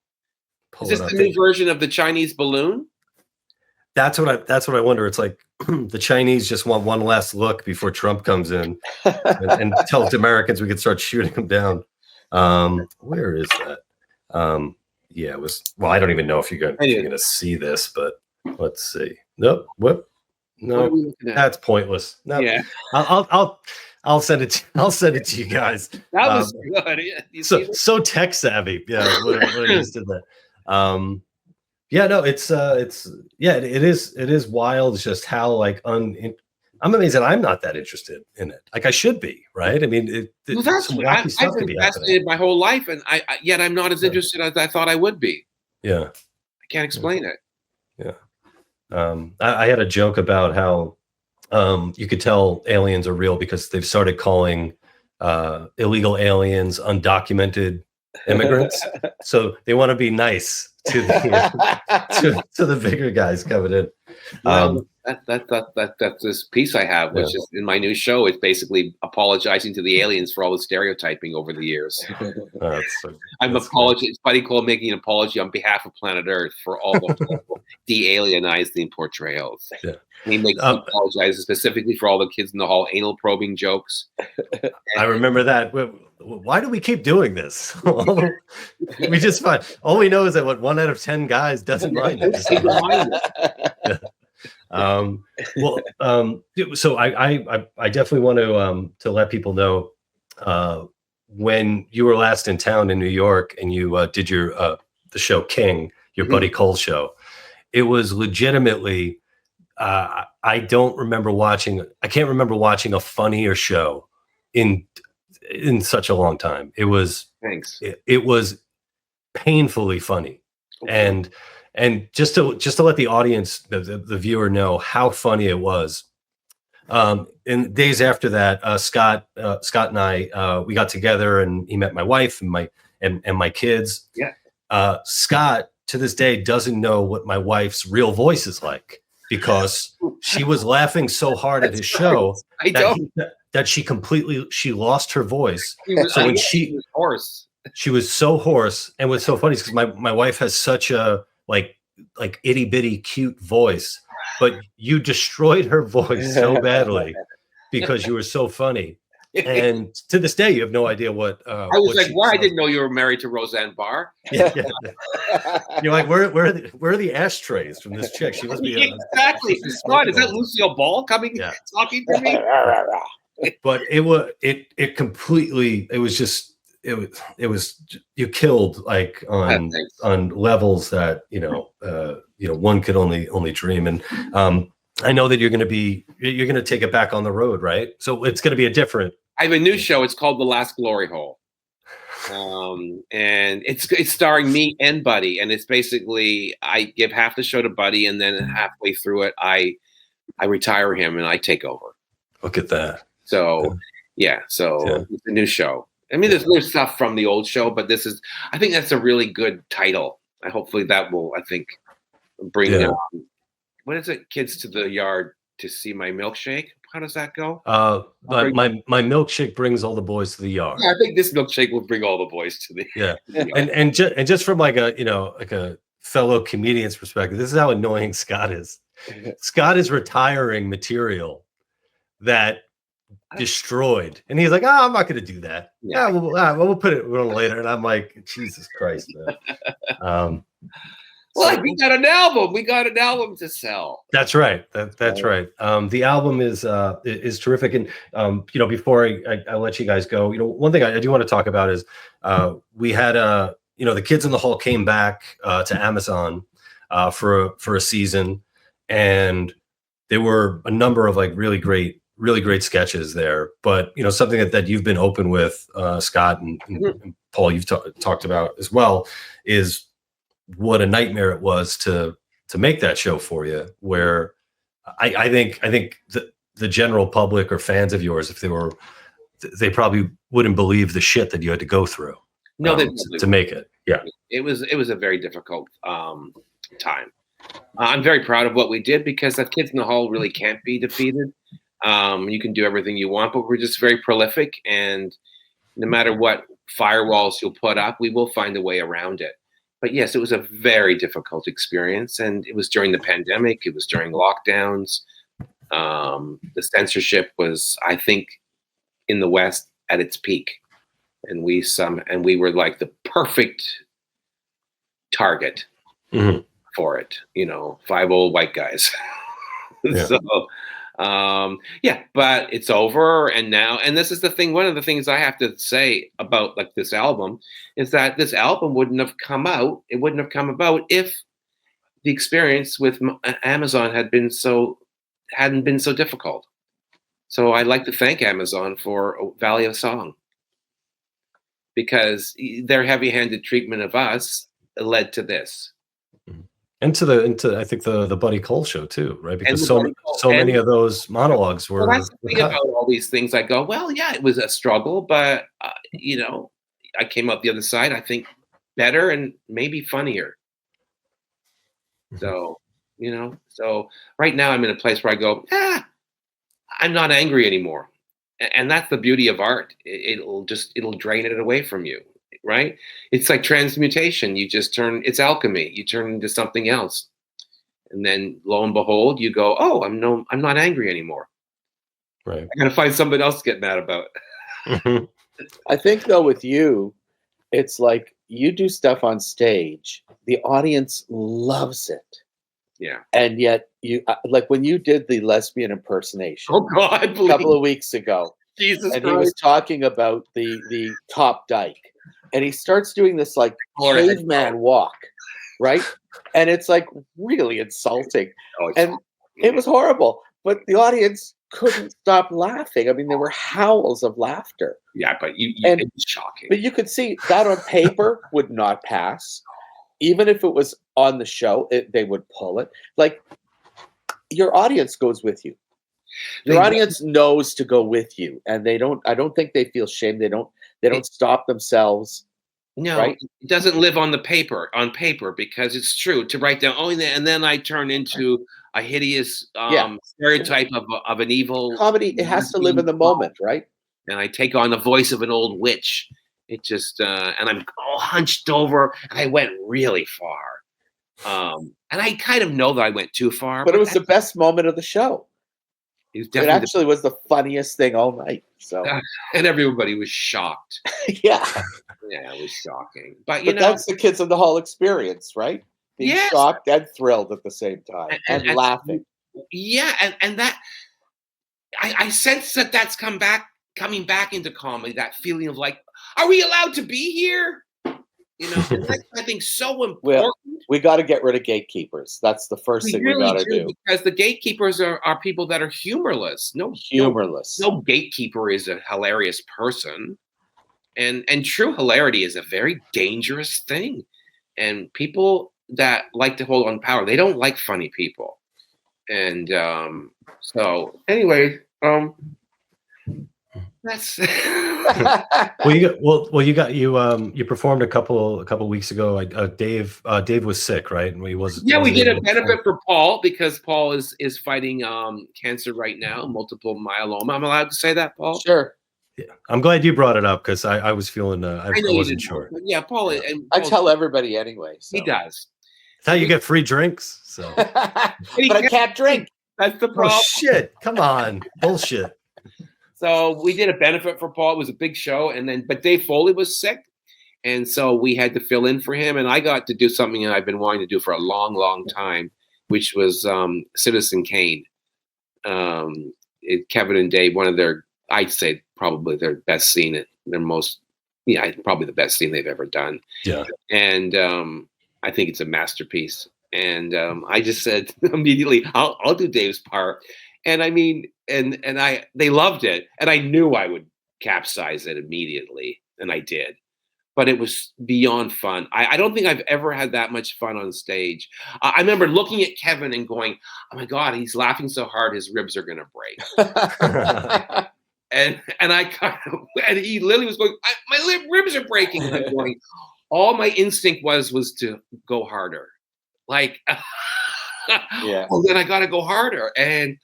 pull it up. Is this the new version of the Chinese balloon? That's what I wonder. It's the Chinese just want one last look before Trump comes in and tells Americans we could start shooting them down. Where is that? It was. Well, I don't even know if you're going to see this, but let's see. Nope. Whoop. No, that's pointless. No. Yeah. I'll send it. I'll send it to you guys. That was good. So tech savvy. Yeah. What just did that. Yeah, no, it is wild. It's just how I'm amazed that I'm not that interested in it. I should be, right? I've been fascinated my whole life, and yet I'm not as interested as I thought I would be. Yeah, I can't explain it. Yeah, I had a joke about how you could tell aliens are real because they've started calling illegal aliens undocumented immigrants, so they want to be nice to the bigger guys coming in. That's this piece I have, which is in my new show. It's basically apologizing to the aliens for all the stereotyping over the years. It's Buddy Cole making an apology on behalf of planet Earth for all the de-alienizing portrayals. Yeah. He apologizes specifically for all the kids in the hall anal probing jokes. I remember that. Why do we keep doing this? We just find all we know is that 1 out of 10 guys doesn't mind it. So I definitely want to let people know when you were last in town in New York and you did your the show King, your Buddy Cole show. It was legitimately. I can't remember watching a funnier show in such a long time. It was It was painfully funny, and just to let the audience, the viewer, know how funny it was. And days after that, Scott and I we got together, and he met my wife and my kids. Yeah. Scott to this day doesn't know what my wife's real voice is like, because she was laughing so hard at his show that she lost her voice. So when she was hoarse, she was so hoarse. And what's so funny is because my wife has such a like itty bitty cute voice, but you destroyed her voice so badly because you were so funny. And to this day, you have no idea what. I was like, "Why? I didn't know you were married to Roseanne Barr." Yeah. You're like, where are the ashtrays from this chick? She must be exactly. God, is that Lucille Ball coming talking to me? But it completely. It was you killed like on levels that one could only dream. And I know that you're going to take it back on the road, right? So it's going to be a different. I have a new show. It's called The Last Glory Hole, and it's starring me and Buddy. And it's basically I give half the show to Buddy, and then halfway through it, I retire him and I take over. Look at that. So it's a new show. I mean, there's stuff from the old show, but I think that's a really good title. Hopefully that will, bring what is it? Kids to the yard to see my milkshake. How does that go? My milkshake brings all the boys to the yard. Yeah, I think this milkshake will bring all the boys to the yard. And just from like a fellow comedian's perspective, this is how annoying Scott is. Scott is retiring material that destroyed, and he's like, I'm not going to do that. We'll put it on later. And I'm like, Jesus Christ, man. Well, we got an album. We got an album to sell. That's right. That's right. The album is terrific. And before I let you guys go, one thing I do want to talk about is we had the Kids in the Hall came back to Amazon for a season, and there were a number of like really great sketches there. But something that you've been open with, Scott and Paul, you've talked about as well, is what a nightmare it was to make that show for you, where I think the general public or fans of yours, if they probably wouldn't believe the shit that you had to go through to make it. Yeah. It was a very difficult time. I'm very proud of what we did, because the Kids in the Hall really can't be defeated. You can do everything you want, but we're just very prolific, and no matter what firewalls you'll put up, we will find a way around it. But yes, it was a very difficult experience, and it was during the pandemic. It was during lockdowns. The censorship was, I think, in the West at its peak, and we were like the perfect target for it. 5 old white guys. Yeah. So, but it's over, and this is the thing. One of the things I have to say about like this album is that this album wouldn't have come out. It wouldn't have come about if the experience with Amazon hadn't been so difficult. So I'd like to thank Amazon for Valley of Song, because their heavy-handed treatment of us led to this. Into I think the Buddy Cole show too, right? Because so many of those monologues were. Well, that's the thing about all these things. I go, well, yeah, it was a struggle, but I came out the other side, I think, better and maybe funnier. So right now I'm in a place where I go, I'm not angry anymore, and that's the beauty of art. It'll drain it away from you. Right? It's like transmutation. It's alchemy. You turn into something else. And then lo and behold, you go, oh, I'm not angry anymore. Right. I gotta find something else to get mad about. I think though with you, it's like you do stuff on stage, the audience loves it. Yeah. And yet you like when you did the lesbian impersonation. Oh God, a couple of weeks ago. Jesus and Christ. He was talking about the top dike. And he starts doing this like caveman walk, right? And it's like really insulting. And it was horrible. But the audience couldn't stop laughing. I mean, there were howls of laughter. Yeah, but it was shocking. But you could see that on paper would not pass. Even if it was on the show, they would pull it. Like your audience goes with you. Your audience knows to go with you, and I don't think they feel shame. They don't stop themselves. No, right? It doesn't live on paper, because it's true to write down, and then I turn into hideous stereotype of an evil comedy. It has to live in the moment, right? And I take on the voice of an old witch. It just and I'm all hunched over, and I went really far. And I kind of know that I went too far, but it was the best moment of the show. It actually was the funniest thing all night. So, and everybody was shocked. Yeah, it was shocking. But that's the Kids in the Hall experience, right? Being shocked and thrilled at the same time, and laughing. Yeah, and that I sense that's coming back into comedy. That feeling of like, are we allowed to be here? That's, I think, so important. Well, we got to get rid of gatekeepers. That's the first thing we got to do. Because the gatekeepers are people that are humorless. No gatekeeper is a hilarious person. And true hilarity is a very dangerous thing. And people that like to hold on power, they don't like funny people. And so anyway, that's you performed a couple weeks ago. Dave was sick, right? And we did a benefit for Paul because Paul is fighting cancer right now, multiple myeloma. I'm allowed to say that, Paul? Sure. Yeah, I'm glad you brought it up because I was feeling I wasn't sure. Yeah, Paul. Yeah. And I tell everybody anyway. So. He does. That's how you get free drinks. So, but I can't drink. That's the problem. Oh shit! Come on, bullshit. So we did a benefit for Paul. It was a big show, but Dave Foley was sick, and so we had to fill in for him. And I got to do something that I've been wanting to do for a long, long time, which was Citizen Kane. Kevin and Dave, one of their, I'd say probably their best scene, probably the best scene they've ever done. Yeah, and I think it's a masterpiece. And I just said immediately, I'll do Dave's part. And I mean, they loved it, and I knew I would capsize it immediately, and I did. But it was beyond fun. I don't think I've ever had that much fun on stage. I remember looking at Kevin and going, "Oh my God, he's laughing so hard, his ribs are gonna break." and he literally was going, "My ribs are breaking." And I'm going, all my instinct was to go harder, like, yeah. Well, then I got to go harder and.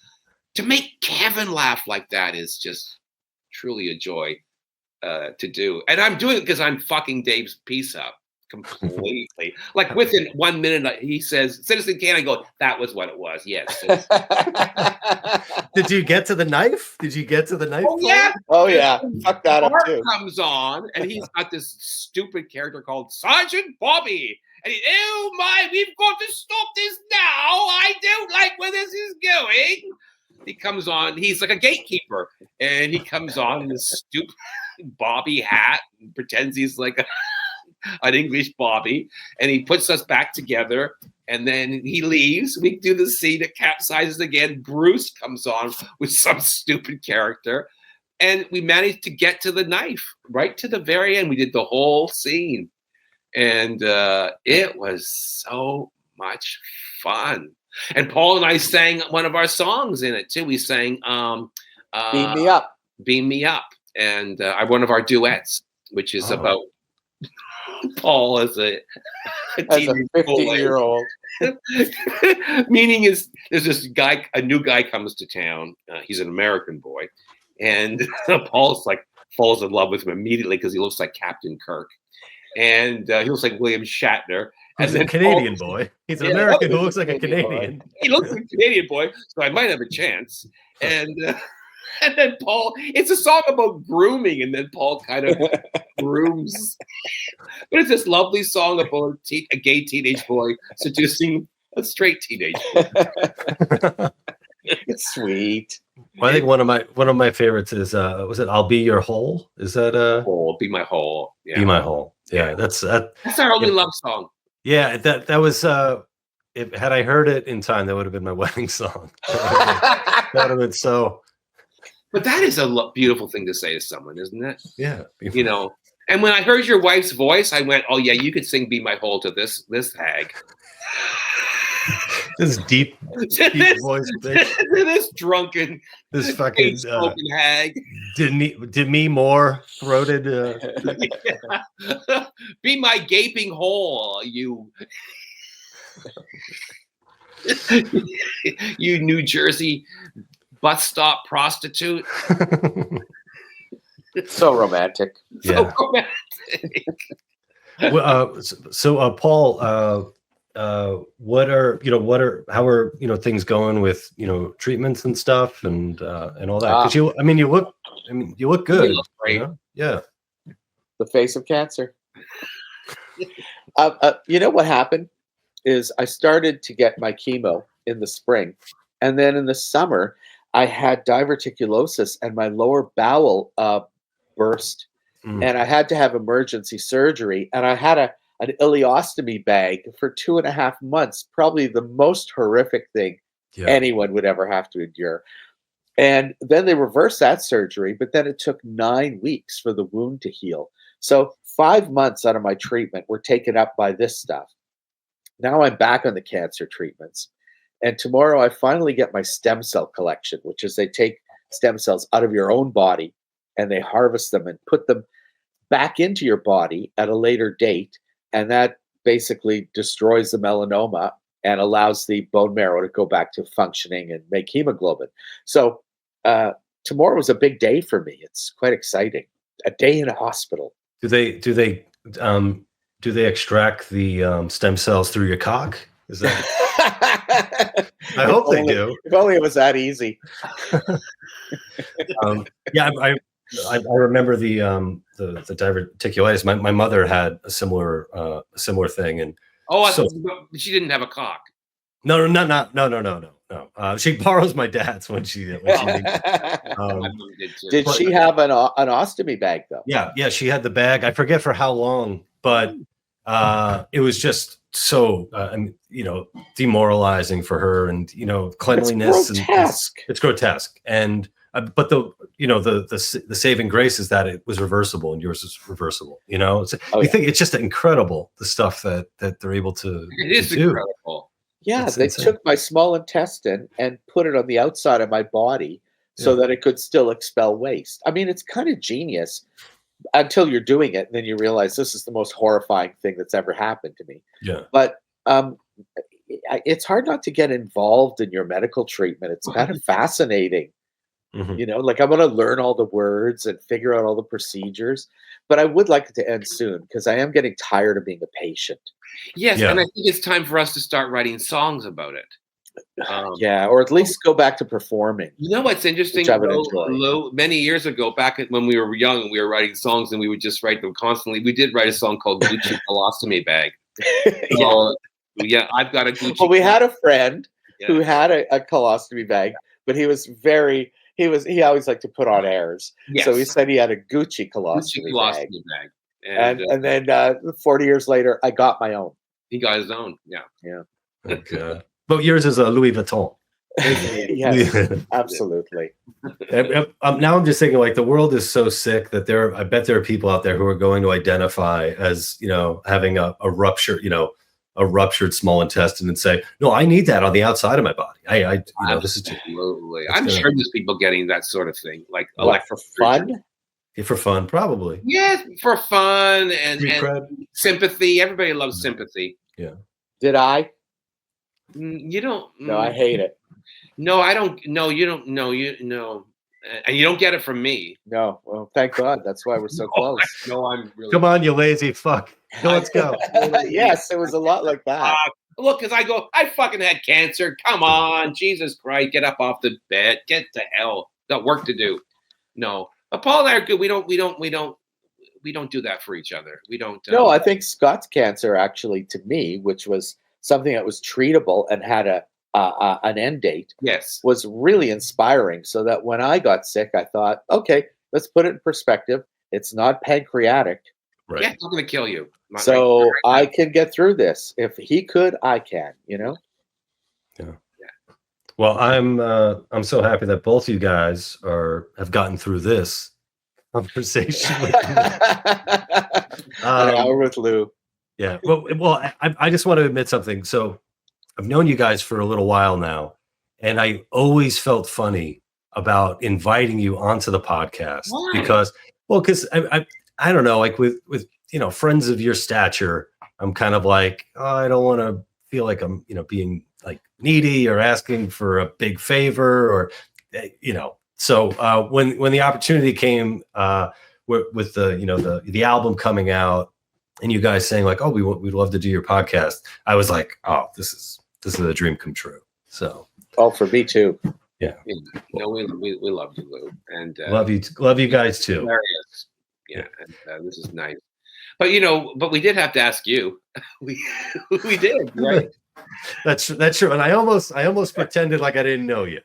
To make Kevin laugh like that is just truly a joy to do. And I'm doing it because I'm fucking Dave's piece up completely. Like within 1 minute, he says, Citizen Kane, I go, that was what it was. Yes. Did you get to the knife? Oh, yeah. Oh, yeah. Fuck that up, too. Comes on, and he's got this stupid character called Sergeant Bobby. And oh, my, we've got to stop this now. I don't like where this is going. He comes on, he's like a gatekeeper, and he comes on in this stupid Bobby hat and pretends he's like an English Bobby, and he puts us back together, and then he leaves. We do the scene, it capsizes again. Bruce comes on with some stupid character, and we managed to get to the knife right to the very end. We did the whole scene, and it was so much fun. And Paul and I sang one of our songs in it too. We sang Beam Me Up. Beam Me Up. And one of our duets, which is about Paul as a 15-year-old. Meaning is there's this guy, a new guy comes to town. He's an American boy. And Paul's like falls in love with him immediately because he looks like Captain Kirk. And he looks like William Shatner. He's a Canadian boy. He's an American who looks like a Canadian. He looks like a Canadian boy, so I might have a chance. And then Paul, it's a song about grooming, and then Paul kind of grooms. But it's this lovely song about a gay teenage boy seducing a straight teenage boy. It's sweet. Well, I think one of my favorites is was it "I'll Be Your Hole"? Is that Hole? Be My Hole. Yeah. Be My Hole. Yeah, that's our only love song. Yeah, that was. Had I heard it in time, that would have been my wedding song. That would have been so. But that is a beautiful thing to say to someone, isn't it? Yeah. You know. And when I heard your wife's voice, I went, "Oh yeah, you could sing "Be My Hole" to this hag." This deep voice, this drunken, this fucking hag. Demi Moore throated. Be my gaping hole, you. You New Jersey bus stop prostitute. So romantic. Yeah. So romantic. Well, Paul, how are things going with treatments and stuff and all that? Because you look good. You look great. Yeah. The face of cancer. You know what happened is I started to get my chemo in the spring, and then in the summer I had diverticulosis and my lower bowel burst, and I had to have emergency surgery, and I had an ileostomy bag for 2.5 months, probably the most horrific thing anyone would ever have to endure. And then they reversed that surgery, but then it took 9 weeks for the wound to heal. So 5 months out of my treatment were taken up by this stuff. Now I'm back on the cancer treatments. And tomorrow I finally get my stem cell collection, which is they take stem cells out of your own body and they harvest them and put them back into your body at a later date. And that basically destroys the melanoma and allows the bone marrow to go back to functioning and make hemoglobin. So tomorrow is a big day for me. It's quite exciting. A day in a hospital. Do they extract the stem cells through your cock? Is that? I hope they do. If only it was that easy. Yeah, I remember the diverticulitis. My mother had a similar thing, and she didn't have a cock. No. She borrows my dad's when she needs Did she have an ostomy bag though? Yeah, she had the bag. I forget for how long, but it was just so demoralizing for her, and cleanliness. It's grotesque. It's grotesque, and but the saving grace is that it was reversible, and yours is reversible. I think it's just incredible the stuff that they're able to. It is incredible. Yeah, they took my small intestine and put it on the outside of my body so that it could still expel waste. I mean, it's kind of genius until you're doing it, and then you realize this is the most horrifying thing that's ever happened to me. Yeah. But it's hard not to get involved in your medical treatment. It's kind of fascinating. Mm-hmm. Like I want to learn all the words and figure out all the procedures, but I would like it to end soon because I am getting tired of being a patient. Yes, and I think it's time for us to start writing songs about it. Or at least go back to performing. You know what's interesting? Many years ago, back when we were young and we were writing songs and we would just write them constantly, we did write a song called Gucci Colostomy Bag. So, I've got a Gucci. Well, we had a friend who had a colostomy bag, but he always liked to put on airs. Yes. So he said he had a Gucci colostomy bag. And then 40 years later, I got my own. He got his own. Yeah. Okay. But yours is a Louis Vuitton. Yes, absolutely. Now I'm just thinking, like, the world is so sick that I bet there are people out there who are going to identify as, having a ruptured small intestine and say, no, I need that on the outside of my body. This is absolutely. I'm sure there's people getting that sort of thing, like for fun. Yeah, for fun, probably. Yes, for fun and sympathy. Everybody loves sympathy. Yeah. Did I? You don't. No, I hate it. No, I don't. No, you don't. No, and you don't get it from me. No. Well, thank God. That's why we're so close. No, I'm really. Come on, you lazy fuck. Let's go. Yes, it was a lot like that. Look, because I fucking had cancer. Come on, Jesus Christ, get up off the bed. Get to hell. Got work to do. No, but Paul and I are good. We don't do that for each other. We don't. No, I think Scott's cancer actually, to me, which was something that was treatable and had an end date, was really inspiring. So that when I got sick, I thought, okay, let's put it in perspective. It's not pancreatic. Right. Yeah, it's not going to kill you. So I can get through this. If he could, I can. Yeah. Well, I'm so happy that both you guys have gotten through this conversation with me. An hour with Lou. Yeah. Well, I just want to admit something. So I've known you guys for a little while now, and I always felt funny about inviting you onto the podcast. Why? because I don't know, like with friends of your stature, I'm kind of like, I don't want to feel like I'm being like needy or asking for a big favor or, you know. So when the opportunity came with the album coming out and you guys saying like, oh, we'd love to do your podcast, I was like, oh, this is a dream come true. So. Oh, for me too. Yeah. No, we love you, Lou, and love you guys too. Hilarious. Yeah, and this is nice. But we did have to ask you. we did, right? That's true. And I almost pretended like I didn't know you.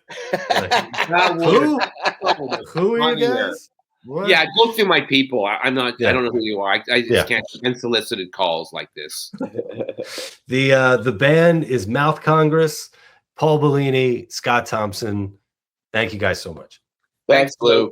Like, who are you guys? What? Yeah, go through my people. I'm not. Yeah. I don't know who you are. I just can't unsolicited calls like this. The band is Mouth Congress. Paul Bellini, Scott Thompson. Thank you guys so much. Thanks, Lou.